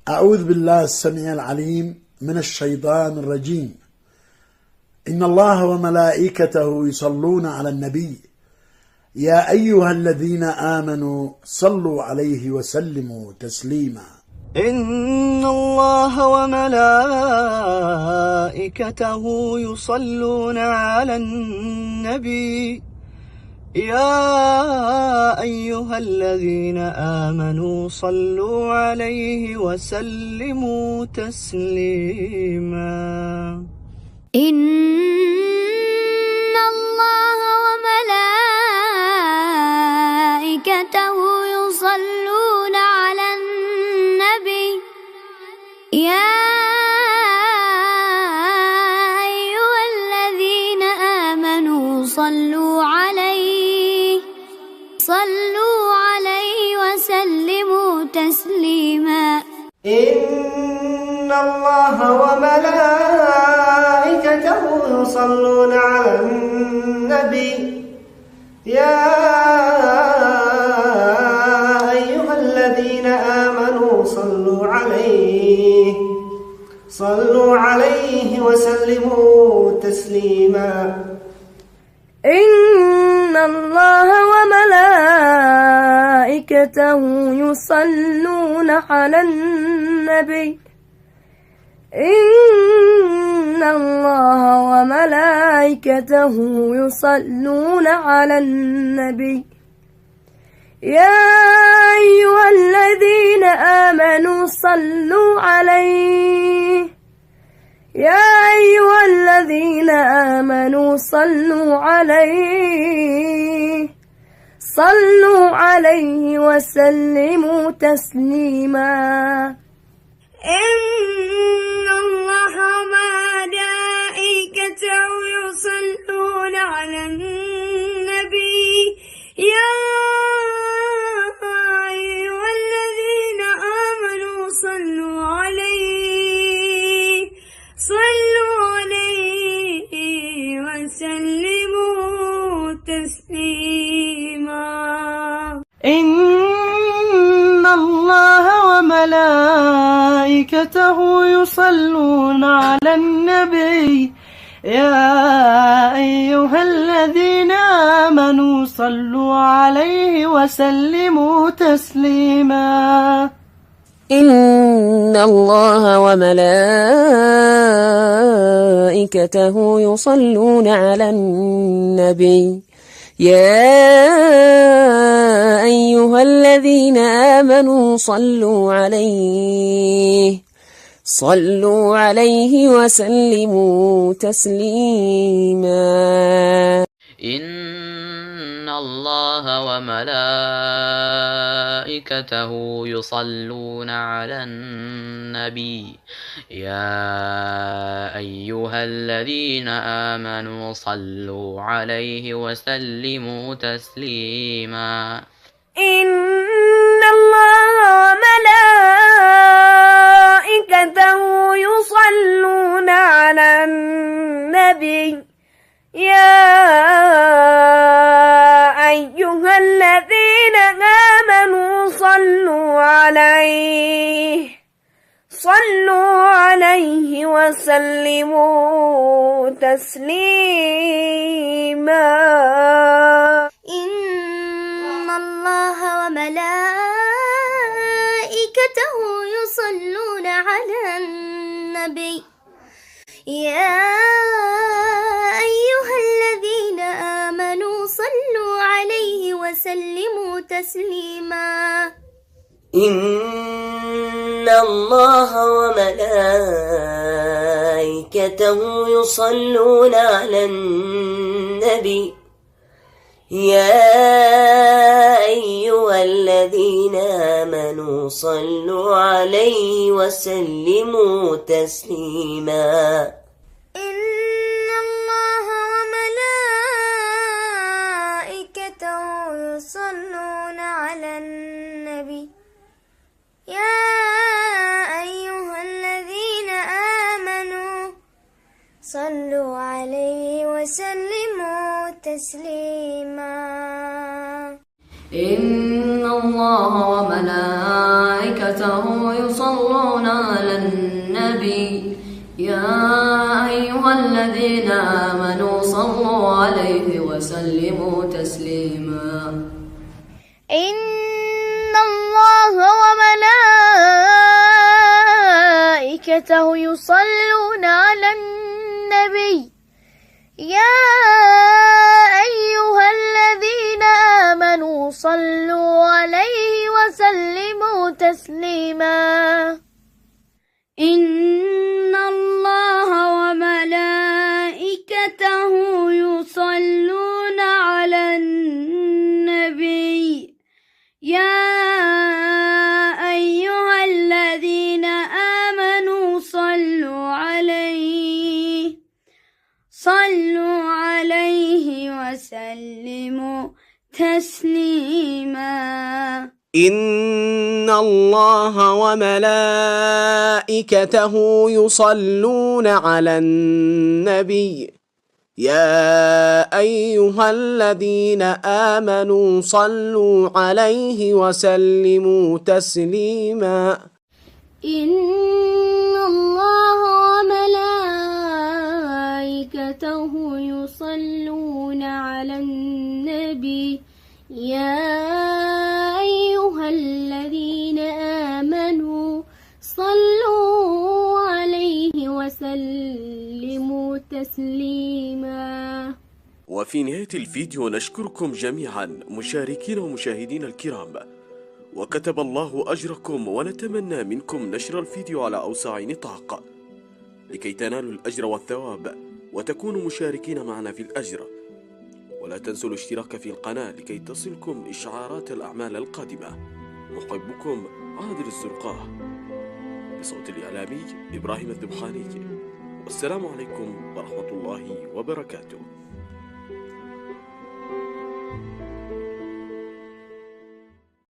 أعوذ بالله السميع العليم من الشيطان الرجيم. إن الله وملائكته يصلون على النبي يا أيها الذين آمنوا صلوا عليه وسلموا تسليما. إن الله وملائكته يصلون على النبي يا أيها الذين آمنوا صلوا عليه وسلموا تسليما. إن الله وملائكته يصلون على النبي يا أيها الذين آمنوا صلوا عليه وسلموا تسليما. إن الله وملائكته يصلون على النبي يا أيها الذين آمنوا صلوا عليه وسلموا تسليما. إن الله وملائكته يصلون على النبي إن الله وملائكته يصلون على النبي يا أيها الذين آمنوا صلوا عليه وسلموا تسليما. إن الله وملائكته يصلون على النبي يا أيها الذين آمنوا صلوا عليه وسلموا تسليما. إن الله وملائكته يصلون على النبي يا أيها الذين آمنوا صلوا عليه وسلموا تسليما. إن الله وملائكته يصلون على النبي يا أيها الذين آمنوا صلوا عليه وسلموا تسليما. إن الله وملائكته يصلون على النبي يا أيها الذين آمنوا صلوا عليه وسلموا تسليما. إن الله وملائكته يصلون على النبي يا أيها الذين آمنوا صلوا عليه وسلموا تسليما. إن الله وملائكته يصلون على النبي يا أيها الذين آمنوا صلوا عليه وسلموا تسليما. إن الله وملائكته يصلون على النبي يا أيها الذين آمنوا صلوا عليه وسلموا تسليما. إن الله وملائكته يصلون على النبي يا أيها الذين آمنوا صلوا عليه وسلموا تسليما. إن الله وملائكته يصلون على النبي يا أيها الذين آمنوا صلوا عليه وسلموا تسليما إن الله وملائكته يصلون على النبي يا أيها الذين آمنوا صلوا عليه وسلموا تسليما إن الله وملائكته يصلون على النبي يا أيها الذين آمنوا صلوا عليه وسلموا تسليما إن الله وملائكته يصلون على النبي يا أيها الذين آمنوا صلوا عليه وسلموا تسليما إن الله وملائكته يصلون على النبي يا أيها الذين آمنوا صلوا عليه وسلموا تسليما. وفي نهاية الفيديو نشكركم جميعا مشاركين ومشاهدين الكرام، وكتب الله أجركم، ونتمنى منكم نشر الفيديو على أوسع نطاق لكي تنالوا الأجر والثواب وتكونوا مشاركين معنا في الأجر. ولا تنسوا الاشتراك في القناة لكي تصلكم إشعارات الأعمال القادمة. محبكم عادل الزرقاء، بصوت الإعلامي إبراهيم الذبحاني، والسلام عليكم ورحمة الله وبركاته.